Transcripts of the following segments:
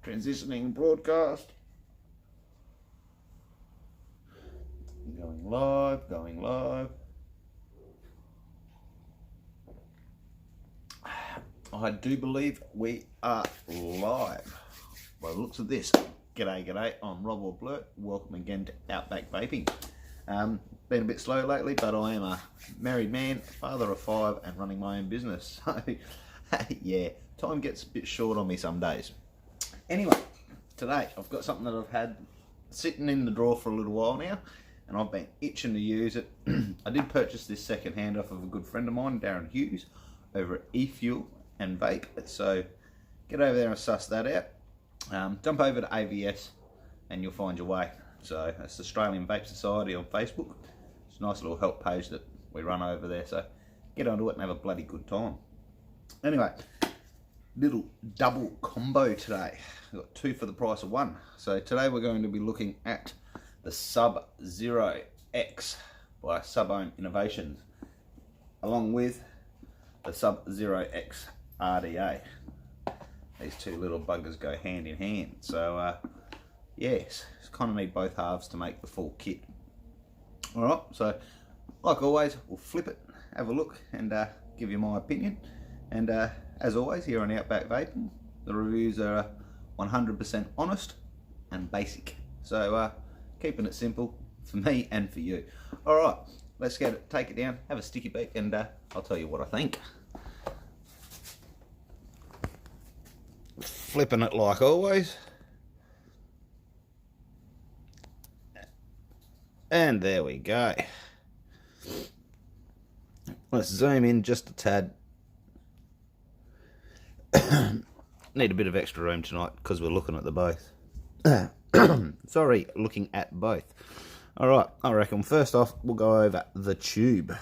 Transitioning broadcast. Going live. I do believe we are live. By the looks of this. G'day, I'm Rob Blurt. Welcome again to Outback Vaping. Been a bit slow lately, but I am a married man, father of 5, and running my own business. So, yeah, time gets a bit short on me some days. Anyway, today I've got something that I've had sitting in the drawer for a little while now, and I've been itching to use it. I did purchase this second hand off of a good friend of mine, Darren Hughes, over at eFuel and Vape. So get over there and suss that out. Jump over to AVS and you'll find your way. So that's the Australian Vape Society on Facebook. It's a nice little help page that we run over there. So get onto it and have a bloody good time. Anyway, little double combo today. We've got 2 for the price of 1. So today we're going to be looking at the Sub-Zero X by Subohm Innovations, along with the Sub-Zero X RDA. These 2 little buggers go hand in hand. So yes, kind of need both halves to make the full kit. Alright, so like always, we'll flip it, have a look, and give you my opinion. And as always, here on Outback Vaping, the reviews are 100% honest and basic. So keeping it simple for me and for you. Alright, let's take it down, have a sticky beak, and I'll tell you what I think. Flipping it like always. And there we go. Let's zoom in just a tad. Need a bit of extra room tonight because we're looking at the both. Sorry, looking at both. Alright, I reckon first off we'll go over the tube,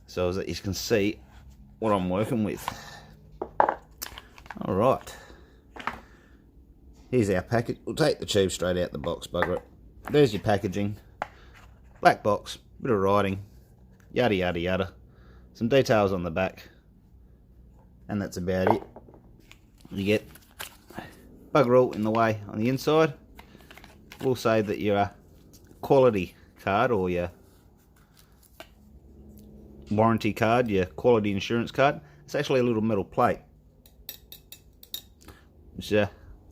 so that you can see what I'm working with. Alright, here's our package. We'll take the tube straight out the box, bugger it. There's your packaging. Black box, bit of writing, yada yada yada. Some details on the back, and that's about it. You get bugger all in the way on the inside. We'll say that your quality card or your warranty card, your quality insurance card, it's actually a little metal plate. It's a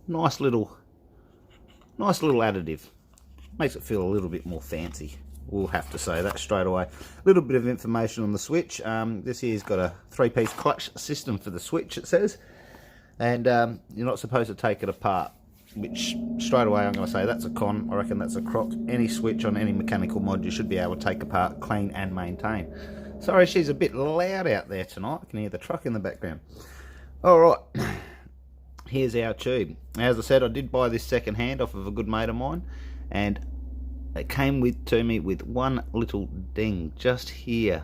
nice little additive. Makes it feel a little bit more fancy. We'll have to say that straight away. A little bit of information on the switch. This here's got a 3-piece clutch system for the switch, it says. And you're not supposed to take it apart, which straight away I'm going to say that's a con. I reckon that's a crock. Any switch on any mechanical mod you should be able to take apart, clean and maintain. Sorry, she's a bit loud out there tonight. I can hear the truck in the background. Alright, here's our tube. As I said, I did buy this second hand off of a good mate of mine, and it came to me with one little ding just here,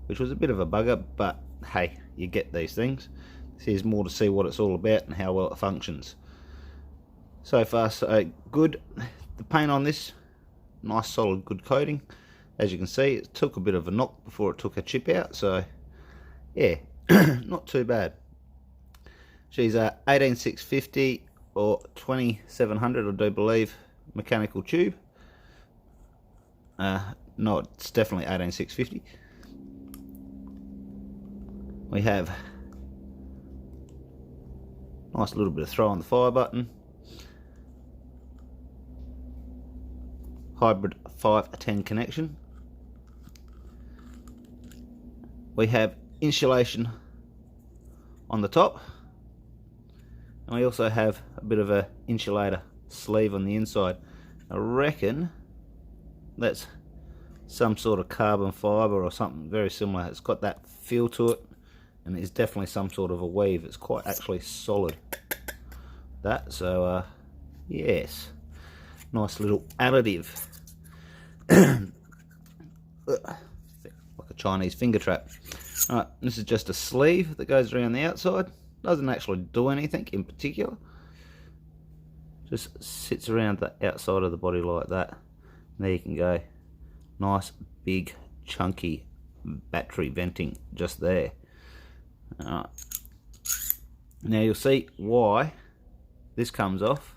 which was a bit of a bugger, but hey, you get these things. Here's more to see what it's all about and how well it functions. So far so good. The paint on this, nice solid good coating. As you can see, it took a bit of a knock before it took a chip out, so yeah, not too bad. She's a 18650 or 2700, I do believe, mechanical tube. No, it's definitely 18650. We have nice little bit of throw on the fire button. Hybrid 510 connection. We have insulation on the top, and we also have a bit of a insulator sleeve on the inside. I reckon that's some sort of carbon fibre or something very similar. It's got that feel to it, and it's definitely some sort of a weave. It's quite actually solid, that. So yes, nice little additive. Like a Chinese finger trap. Alright, this is just a sleeve that goes around the outside. Doesn't actually do anything in particular. Just sits around the outside of the body like that. And there you can go. Nice big chunky battery venting just there. Alright. Now you'll see why this comes off,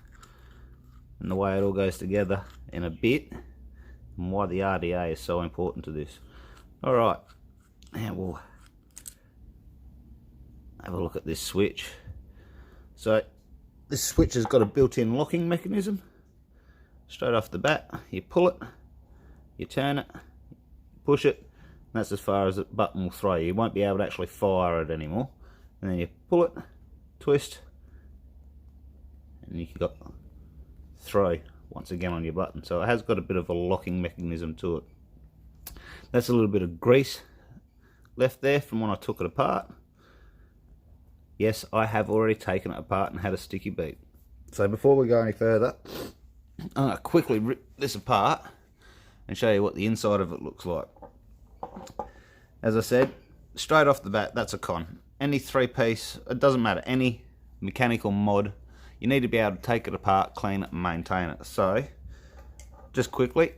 and the way it all goes together in a bit, and why the RDA is so important to this. Alright, now we'll have a look at this switch. So this switch has got a built-in locking mechanism. Straight off the bat, you pull it, you turn it, push it, and that's as far as the button will throw you. You won't be able to actually fire it anymore. And then you pull it, twist, and you can go throw once again on your button. So it has got a bit of a locking mechanism to it. That's a little bit of grease left there from when I took it apart. Yes, I have already taken it apart and had a sticky beat. So before we go any further, I'm going to quickly rip this apart and show you what the inside of it looks like. As I said, straight off the bat, that's a con. Any 3-piece, it doesn't matter, any mechanical mod, you need to be able to take it apart, clean it and maintain it. So just quickly,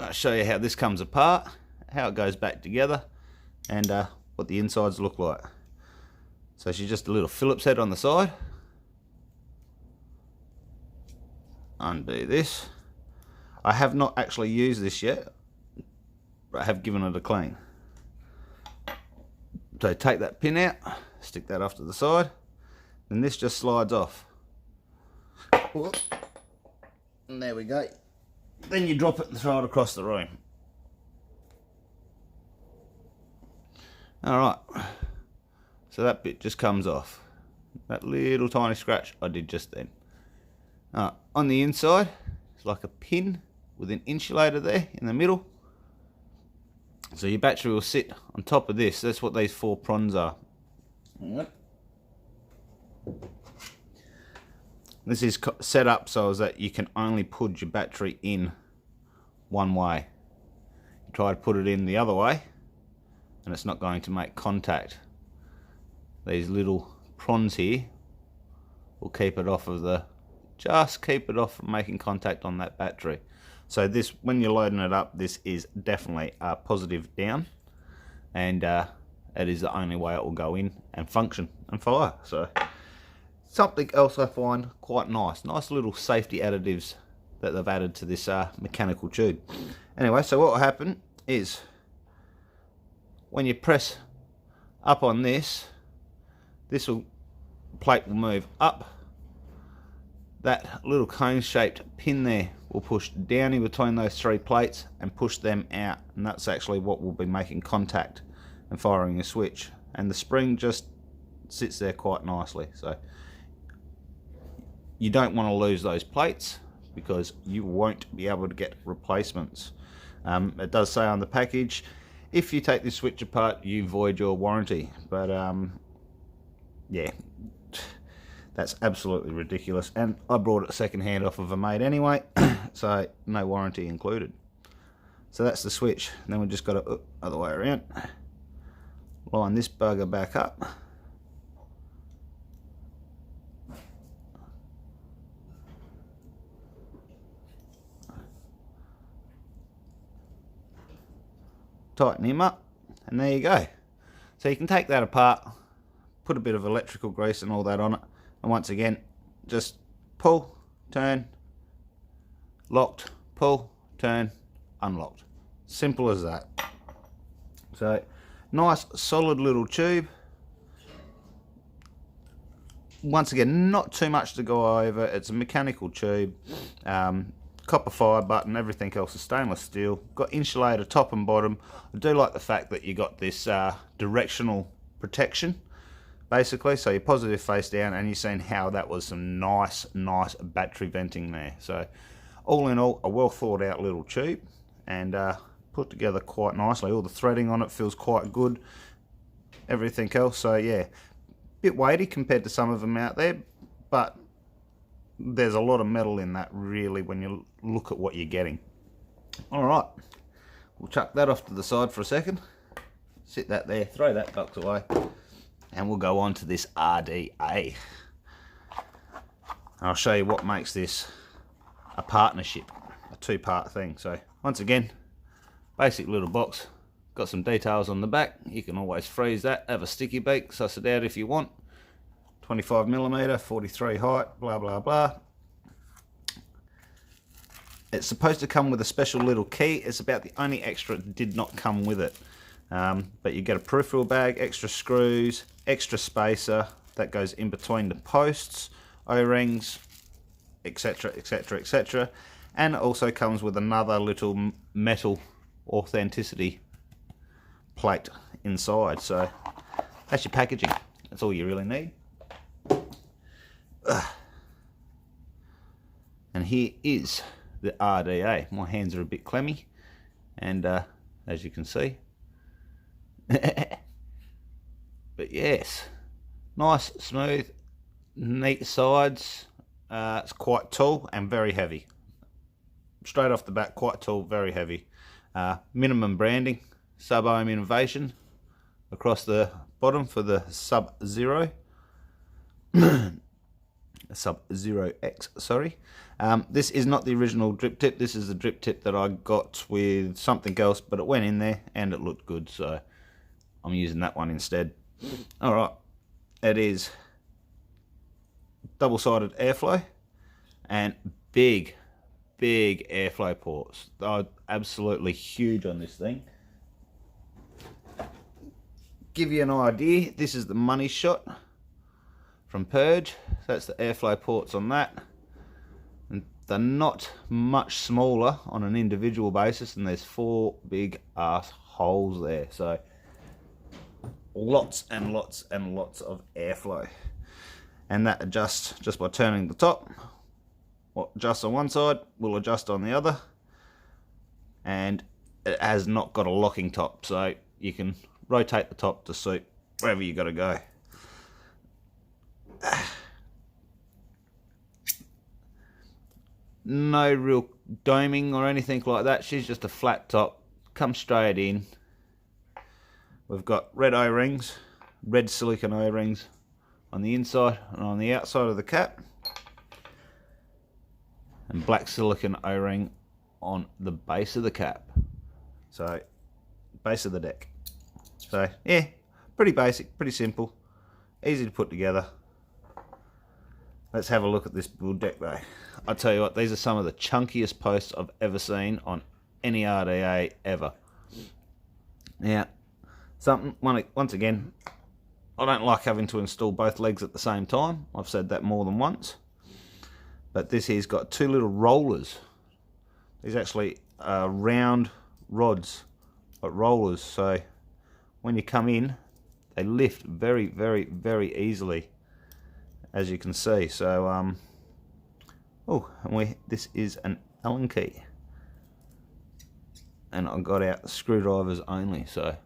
I'll show you how this comes apart, how it goes back together, and what the insides look like. So she's just a little Phillips head on the side. Undo this. I have not actually used this yet, but I have given it a clean. So take that pin out, stick that off to the side, and this just slides off. And there we go. Then you drop it and throw it across the room. Alright, so that bit just comes off. That little tiny scratch I did just then. On the inside, it's like a pin with an insulator there in the middle. So your battery will sit on top of this. That's what these 4 prongs are. This is set up so that you can only put your battery in one way. You try to put it in the other way and it's not going to make contact. These little prongs here will keep it off of the, just keep it off from making contact on that battery. So this, when you're loading it up, this is definitely a positive down, and it is the only way it will go in and function and fire. So something else I find quite nice little safety additives that they've added to this mechanical tube. Anyway, so what will happen is when you press up on this, plate will move up. That little cone shaped pin there will push down in between those 3 plates and push them out, and that's actually what will be making contact and firing the switch. And the spring just sits there quite nicely. So you don't want to lose those plates because you won't be able to get replacements. It does say on the package, if you take this switch apart, you void your warranty. But yeah, that's absolutely ridiculous. And I brought it second hand off of a mate anyway, so no warranty included. So that's the switch. And then we've just got to other way around, line this bugger back up. Tighten him up, and there you go. So you can take that apart, put a bit of electrical grease and all that on it, and once again just pull, turn, locked, pull, turn, unlocked. Simple as that. So nice solid little tube. Once again, not too much to go over. It's a mechanical tube, copper fire button, everything else is stainless steel, got insulator top and bottom. I do like the fact that you got this directional protection basically, so you're positive face down, and you've seen how that was some nice battery venting there. So all in all, a well thought out little tube, and put together quite nicely. All the threading on it feels quite good, everything else. So yeah, bit weighty compared to some of them out there, but there's a lot of metal in that really when you look at what you're getting. Alright, we'll chuck that off to the side for a second, sit that there, throw that box away, and we'll go on to this RDA. I'll show you what makes this a partnership, a 2-part thing. So once again, basic little box, got some details on the back. You can always freeze that, have a sticky beak, suss it out if you want, 25mm, 43 height, blah blah blah. It's supposed to come with a special little key. It's about the only extra that did not come with it. But you get a peripheral bag, extra screws, extra spacer that goes in between the posts, O-rings, etc, etc, etc. And it also comes with another little metal authenticity plate inside. So that's your packaging. That's all you really need. And here is the RDA. My hands are a bit clammy, and as you can see. But yes, nice, smooth, neat sides. It's quite tall and very heavy. Straight off the bat, quite tall, very heavy. Minimum branding, Sub-Ohm Innovation across the bottom for the Sub-Zero. Sub-Zero X, sorry. This is not the original drip tip. This is the drip tip that I got with something else, but it went in there and it looked good, so I'm using that one instead. Alright, it is double-sided airflow and big airflow ports. They're absolutely huge on this thing. Give you an idea, this is the money shot from Purge. That's the airflow ports on that. And they're not much smaller on an individual basis, and there's 4 big ass holes there. So lots and lots and lots of airflow. And that adjusts just by turning the top. What adjusts on one side will adjust on the other. And it has not got a locking top, so you can rotate the top to suit wherever you got to go. No real doming or anything like that. She's just a flat top, comes straight in. We've got red O-rings, red silicone O-rings on the inside and on the outside of the cap, and black silicone O-ring on the base of the cap, so base of the deck. So yeah, pretty basic, pretty simple, easy to put together. Let's have a look at this build deck though. I'll tell you what, these are some of the chunkiest posts I've ever seen on any RDA ever. Now, once again, I don't like having to install both legs at the same time. I've said that more than once. But this here's got 2 little rollers. These actually are round rods, but rollers. So when you come in, they lift very, very, very easily, as you can see. So this is an Allen key, and I got out screwdrivers only. So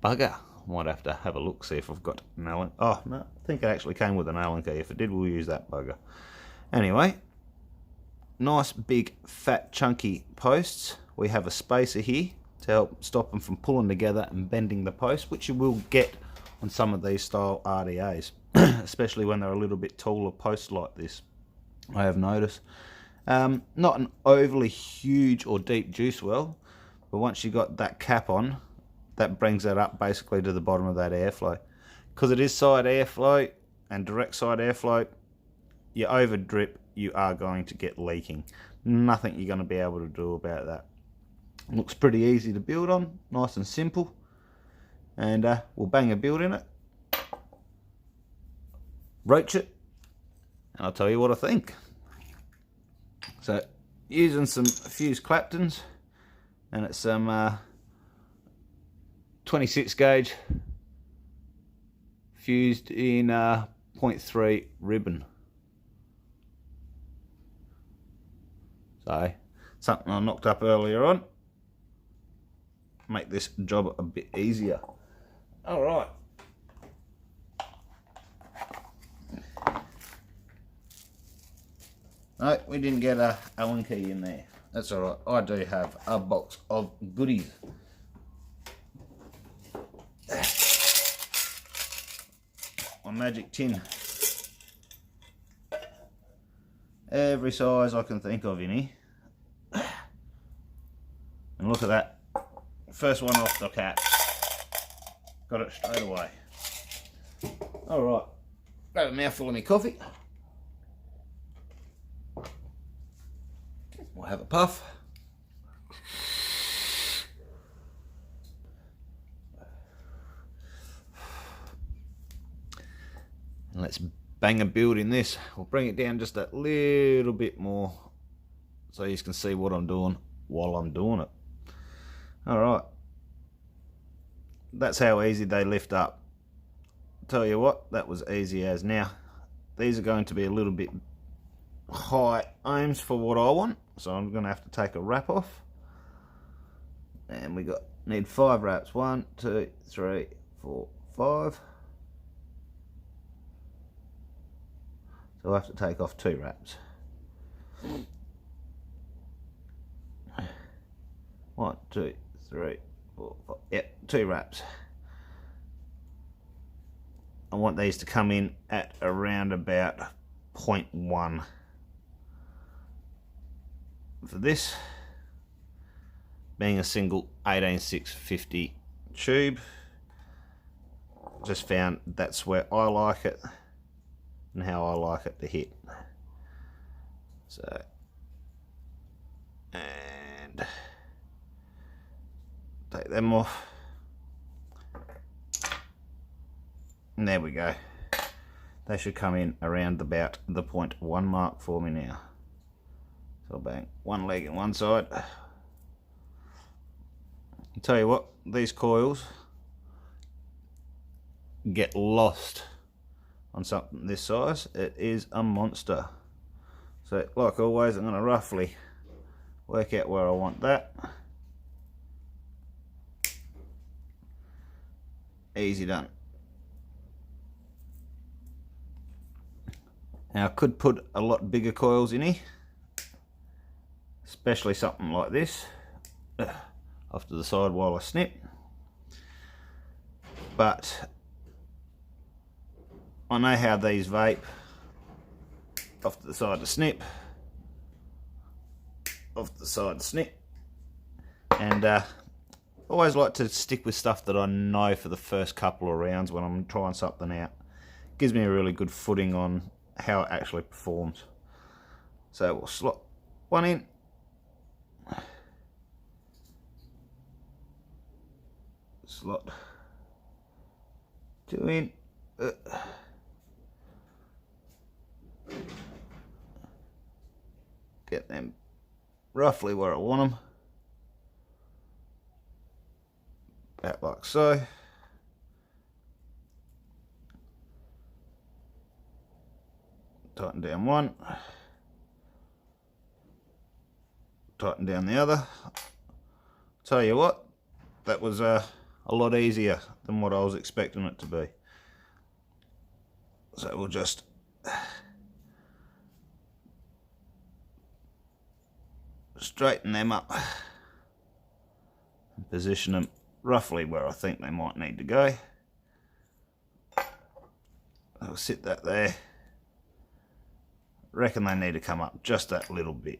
bugger, might have to have a look, see if I've got an Allen. Oh no, I think it actually came with an Allen key. If it did, we'll use that bugger. Anyway, nice big fat chunky posts. We have a spacer here to help stop them from pulling together and bending the post, which you will get on some of these style RDAs, especially when they're a little bit taller posts like this, I have noticed. Not an overly huge or deep juice well, but once you got that cap on, that brings that up basically to the bottom of that airflow. Because it is side airflow and direct side airflow, you over drip, you are going to get leaking. Nothing you're going to be able to do about that. Looks pretty easy to build on, nice and simple. And we'll bang a build in it, roach it, and I'll tell you what I think. So using some fused Claptons, and it's some 26 gauge fused in 0.3 ribbon. So something I knocked up earlier on, make this job a bit easier. All right. No, we didn't get a Allen key in there. That's all right. I do have a box of goodies. My magic tin. Every size I can think of in here. And look at that. First one off the cap. Got it straight away. Alright, grab a mouthful of my coffee. We'll have a puff. And let's bang a build in this. We'll bring it down just a little bit more so you can see what I'm doing while I'm doing it. Alright. That's how easy they lift up. Tell you what, that was easy as. Now, these are going to be a little bit high ohms for what I want, so I'm going to have to take a wrap off. And we need 5 wraps. 1, 2, 3, 4, 5. So I have to take off 2 wraps. 1, 2, 3, 4, 5. Yep, 2 wraps. I want these to come in at around about 0.1 for this, being a single 18650 tube. Just found that's where I like it and how I like it to hit. So, and take them off. And there we go. They should come in around about the 0.1 mark for me now. So I'll bang one leg in one side. I'll tell you what, these coils get lost on something this size. It is a monster. So like always, I'm going to roughly work out where I want that. Easy done. Now I could put a lot bigger coils in here, especially something like this, off to the side while I snip, but I know how these vape. Off to the side to snip, off to the side to snip, and always like to stick with stuff that I know for the first couple of rounds when I'm trying something out. Gives me a really good footing on how it actually performs. So we'll slot one in, slot 2 in, get them roughly where I want them, about like so. Tighten down one, tighten down the other. Tell you what, that was a lot easier than what I was expecting it to be. So we'll just straighten them up and position them roughly where I think they might need to go. I'll sit that there. Reckon they need to come up just that little bit.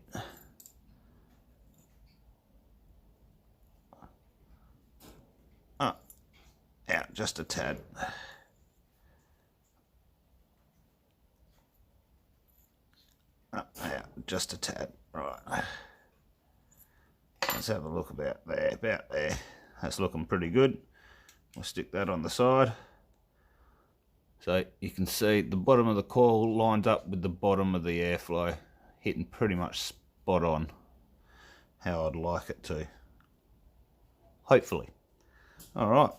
Up, out just a tad. Up, out just a tad. Right. Let's have a look about there, That's looking pretty good. We'll stick that on the side. So you can see the bottom of the coil lines up with the bottom of the airflow, hitting pretty much spot on how I'd like it to. Hopefully. Alright,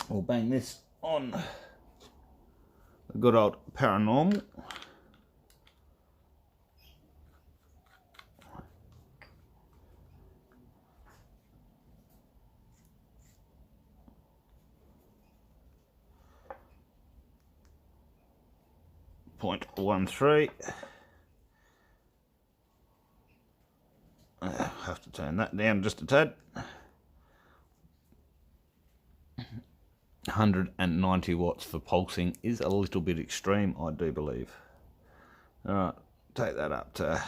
we'll bang this on the good old Paranormal. .13. Have to turn that down just a tad. 190 watts for pulsing is a little bit extreme, I do believe. Alright, take that up to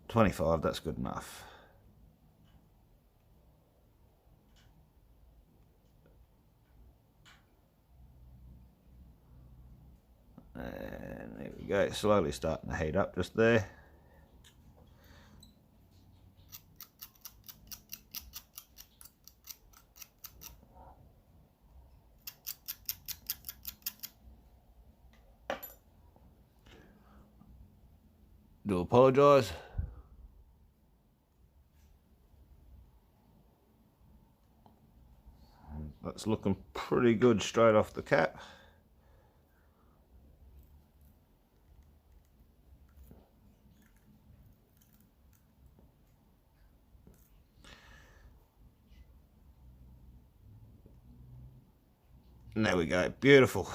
25, that's good enough. And there we go, slowly starting to heat up just there. Do apologise. That's looking pretty good straight off the cap. And there we go, beautiful.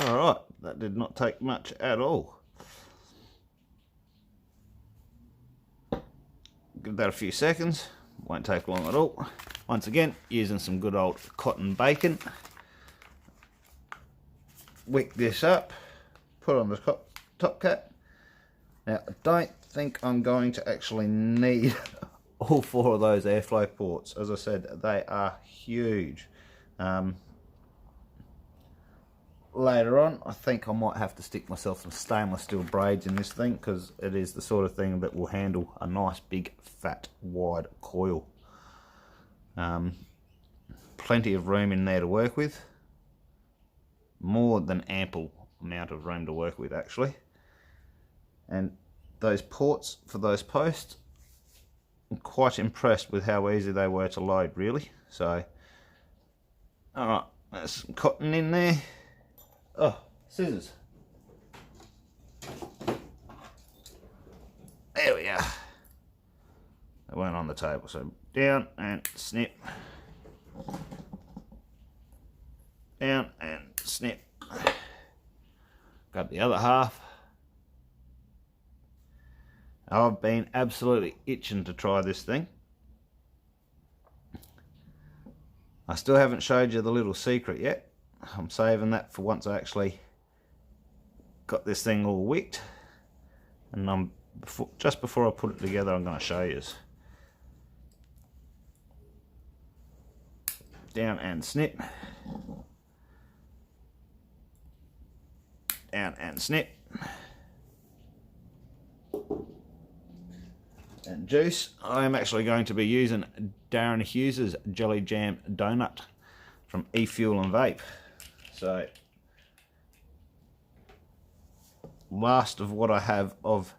Alright, that did not take much at all. Give that a few seconds, won't take long at all. Once again, using some good old cotton bacon. Wick this up, put on the top cap. Now, I don't think I'm going to actually need all 4 of those airflow ports. As I said, they are huge. Later on, I think I might have to stick myself some stainless steel braids in this thing, because it is the sort of thing that will handle a nice big fat wide coil. Plenty of room in there to work with, more than ample amount of room to work with actually. And those ports for those posts, I'm quite impressed with how easy they were to load, really. So alright, there's some cotton in there. Oh, scissors. There we are. They weren't on the table, so down and snip. Down and snip. Grab the other half. I've been absolutely itching to try this thing. I still haven't showed you the little secret yet. I'm saving that for once I actually got this thing all wicked, and just before I put it together, I'm going to show you. Down and snip, down and snip, and juice. I'm actually going to be using Darren Hughes's Jelly Jam Donut from eFuel and Vape. So, last of what I have of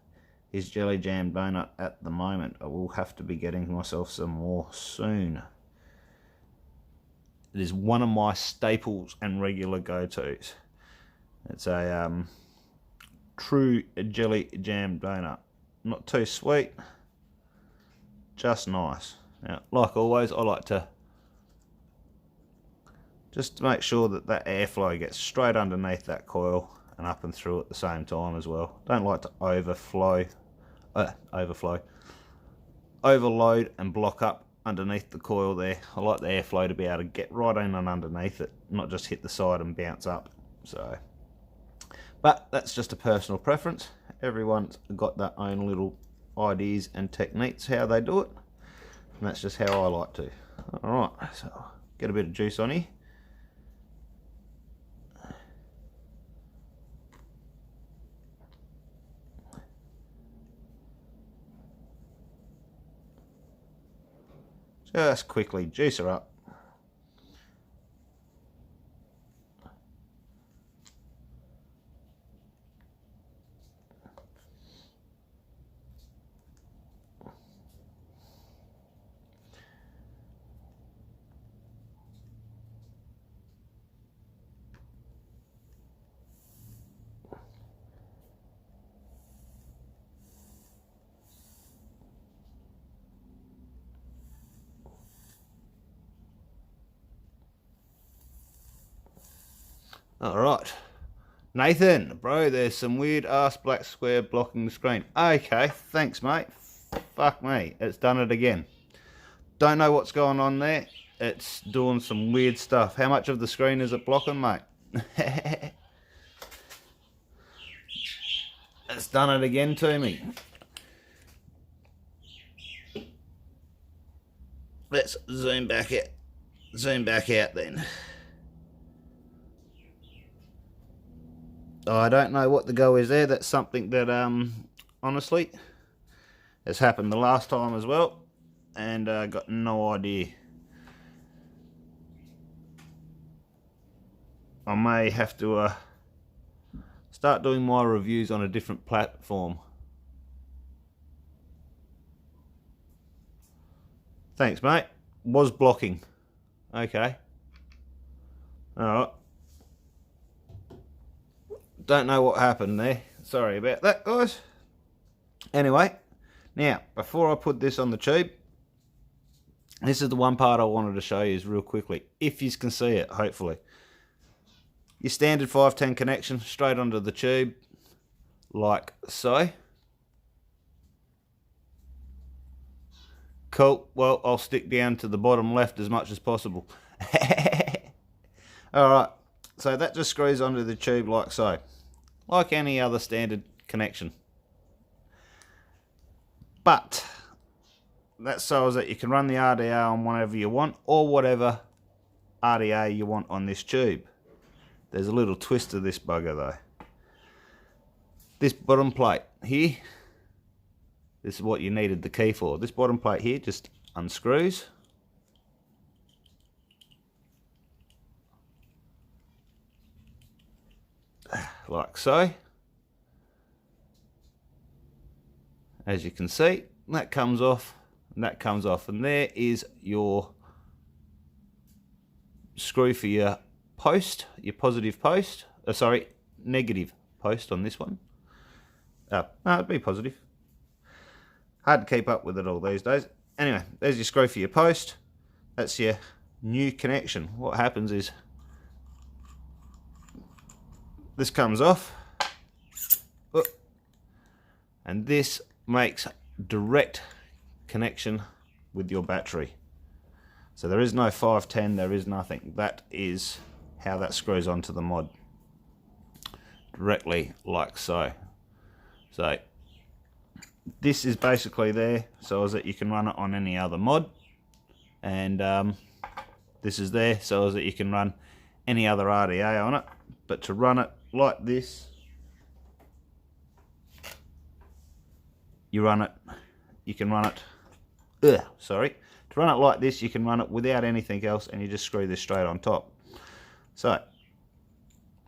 his Jelly Jam Donut at the moment. I will have to be getting myself some more soon. It is one of my staples and regular go-tos. It's a true Jelly Jam Donut. Not too sweet, just nice. Now, like always, I like to just to make sure that that airflow gets straight underneath that coil and up and through at the same time as well. Don't like to overload and block up underneath the coil there. I like the airflow to be able to get right in and underneath it, not just hit the side and bounce up. So, but that's just a personal preference. Everyone's got their own little ideas and techniques how they do it, and that's just how I like to. Alright, so get a bit of juice on here. Just quickly juice her up. Alright, Nathan, bro, there's some weird ass black square blocking the screen. Okay, thanks mate. Fuck me, it's done it again. Don't know what's going on there. It's doing some weird stuff. How much of the screen is it blocking, mate? It's done it again to me. Let's zoom back out. Zoom back out then. I don't know what the go is there. That's something that honestly has happened the last time as well, and got no idea. I may have to start doing my reviews on a different platform. Thanks, mate. Was blocking. Okay. Alright. Don't know what happened there. Sorry about that, guys. Anyway, now, before I put this on the tube, this is the one part I wanted to show you real quickly. If you can see it, hopefully. Your standard 510 connection straight onto the tube, like so. Cool. Well, I'll stick down to the bottom left as much as possible. Alright, so that just screws onto the tube like so. Like any other standard connection. But that's so that you can run the RDA on whatever you want, or whatever RDA you want on this tube. There's a little twist to this bugger though. This bottom plate here, this is what you needed the key for. This bottom plate here just unscrews. Like so. As you can see, that comes off, and that comes off, and there is your screw for your post, your positive post. Sorry, negative post on this one. No, it'd be positive. Hard to keep up with it all these days. Anyway, there's your screw for your post. That's your new connection. What happens is this comes off, and this makes direct connection with your battery. So there is no 510, there is nothing. That is how that screws onto the mod. Directly like so. So this is basically there so as that you can run it on any other mod, and this is there so as that you can run any other RDA on it. But to run it like this, you can run it to run it like this, you can run it without anything else, and you just screw this straight on top. So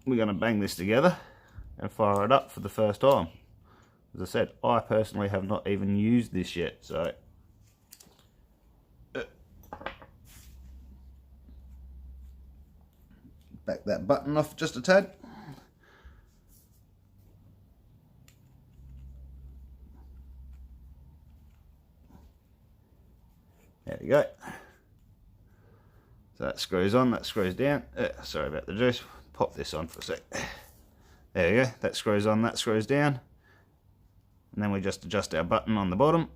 we're going to bang this together and fire it up for the first time. As I said, I personally have not even used this yet, so back that button off just a tad. There we go. So that screws on, that screws down. Sorry about the juice. Pop this on for a sec. There we go. That screws on, that screws down. And then we just adjust our button on the bottom.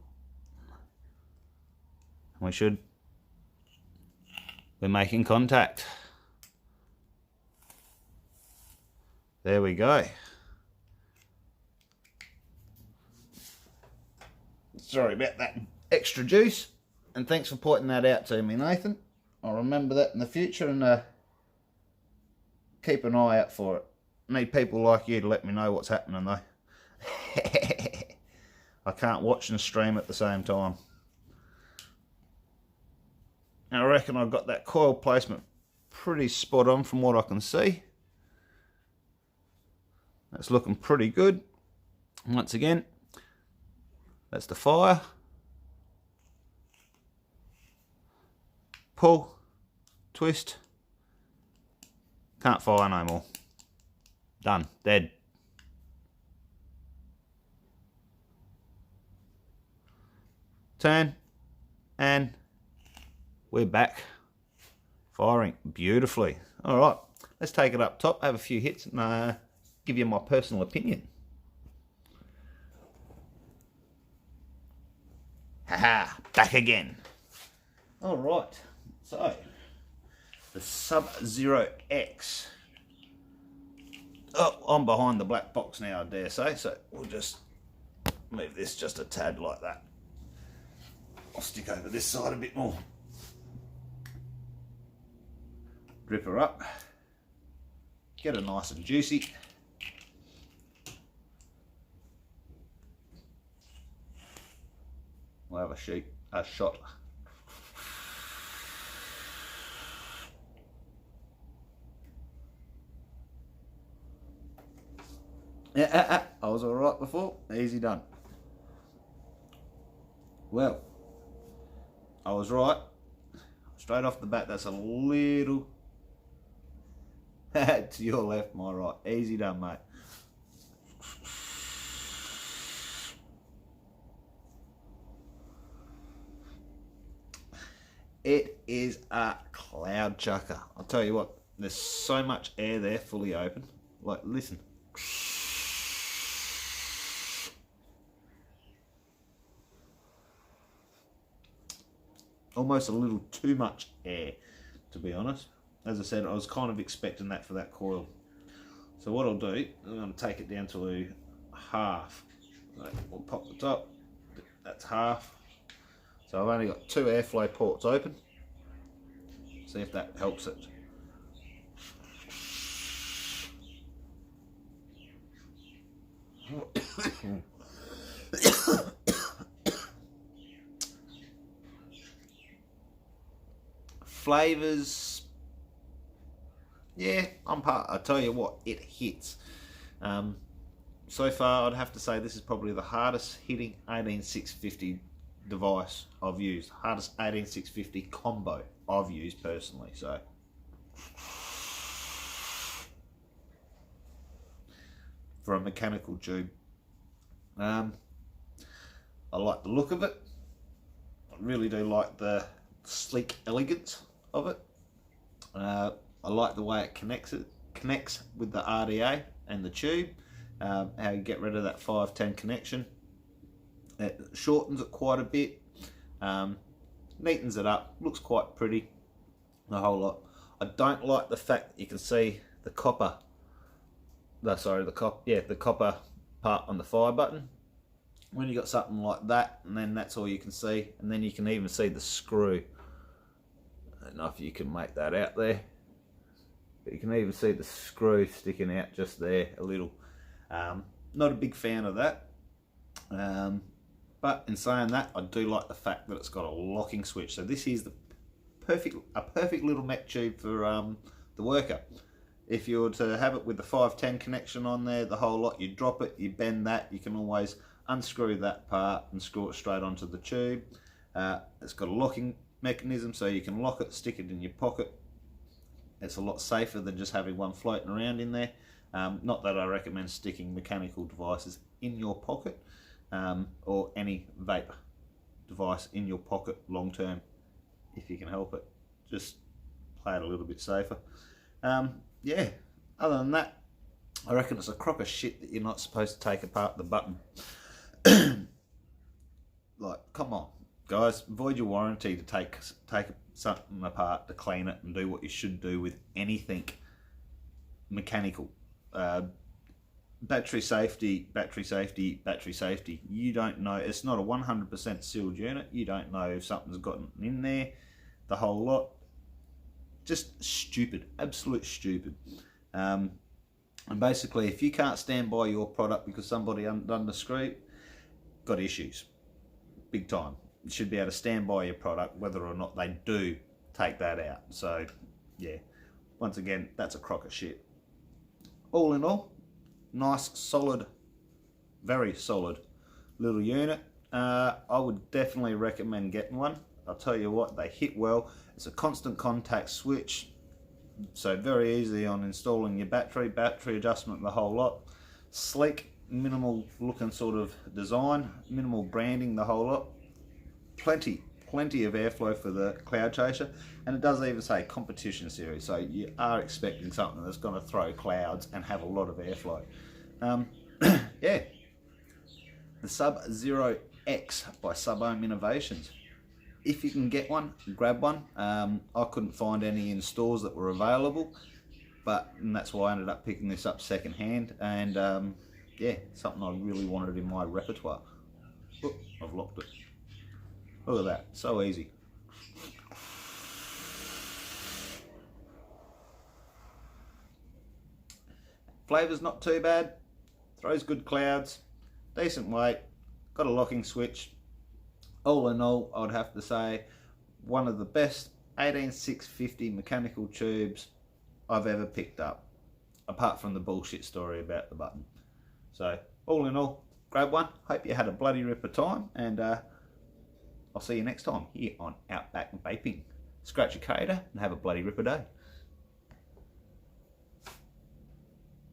We're making contact. There we go. Sorry about that extra juice, and thanks for pointing that out to me, Nathan. I'll remember that in the future and keep an eye out for it. Need people like you to let me know what's happening though. I can't watch and stream at the same time. And I reckon I've got that coil placement pretty spot on from what I can see. That's looking pretty good. Once again, that's the fire. Pull, twist. Can't fire no more. Done, dead. Turn, and we're back firing beautifully. All right, let's take it up top, have a few hits, and give you my personal opinion. Haha, back again. All right, so the Sub-Zero X. Oh, I'm behind the black box now, I dare say, so we'll just move this just a tad like that. I'll stick over this side a bit more. Drip her up. Get her nice and juicy. We'll have a shot. Yeah, I was alright before. Easy done. Well, I was right. Straight off the bat, that's a little to your left, my right. Easy done, mate. It is a cloud chucker. I'll tell you what, there's so much air there fully open. Like, listen. Almost a little too much air, to be honest. As I said, I was kind of expecting that for that coil. So what I'll do, I'm going to take it down to half. So we'll pop the top, that's half. So I've only got 2 airflow ports open. See if that helps it. Flavours, yeah, I tell you what, it hits. So far, I'd have to say this is probably the hardest hitting 18650 device I've used. Hardest 18650 combo I've used personally. So for a mechanical tube, I like the look of it. I really do like the sleek elegance of it. I like the way it connects with the RDA and the tube. How you get rid of that 510 connection. It shortens it quite a bit, neatens it up, looks quite pretty, a whole lot. I don't like the fact that you can see the copper, the copper part on the fire button. When you got something like that, and then that's all you can see, and then you can even see the screw. I don't know if you can make that out there, but you can even see the screw sticking out just there a little. Not a big fan of that. But in saying that, I do like the fact that it's got a locking switch. So this is a perfect little mech tube for the worker. If you were to have it with the 510 connection on there, the whole lot, you drop it, you bend that, you can always unscrew that part and screw it straight onto the tube. It's got a locking mechanism, so you can lock it, stick it in your pocket. It's a lot safer than just having one floating around in there. Not that I recommend sticking mechanical devices in your pocket, or any vape device in your pocket long term, if you can help it. Just play it a little bit safer. Yeah, other than that, I reckon it's a crock of shit that you're not supposed to take apart the button. Like, come on, guys, void your warranty to take something apart to clean it and do what you should do with anything mechanical. Battery safety. You don't know. It's not a 100% sealed unit. You don't know if something's gotten in there. The whole lot. Just stupid. Absolute stupid. And basically, if you can't stand by your product because somebody undone the screw, got issues. Big time. You should be able to stand by your product whether or not they do take that out. So, yeah. Once again, that's a crock of shit. All in all, nice, solid, very solid little unit. I would definitely recommend getting one. I'll tell you what, they hit well. It's a constant contact switch, so very easy on installing your battery adjustment, the whole lot. Sleek, minimal looking sort of design, minimal branding, the whole lot. Plenty of airflow for the Cloud Chaser, and it does even say competition series, so you are expecting something that's going to throw clouds and have a lot of airflow. Yeah, the Sub-Zero X by Subohm Innovations. If you can get one, grab one. I couldn't find any in stores that were available, and that's why I ended up picking this up second hand, and yeah, something I really wanted in my repertoire. Oh, I've locked it. Look at that, so easy. Flavour's not too bad, throws good clouds, decent weight, got a locking switch. all in all, I'd have to say one of the best 18650 mechanical tubes I've ever picked up, apart from the bullshit story about the button. So all in all, grab one. Hope you had a bloody ripper time, and I'll see you next time here on Outback Vaping. Scratch a cater and have a bloody ripper day.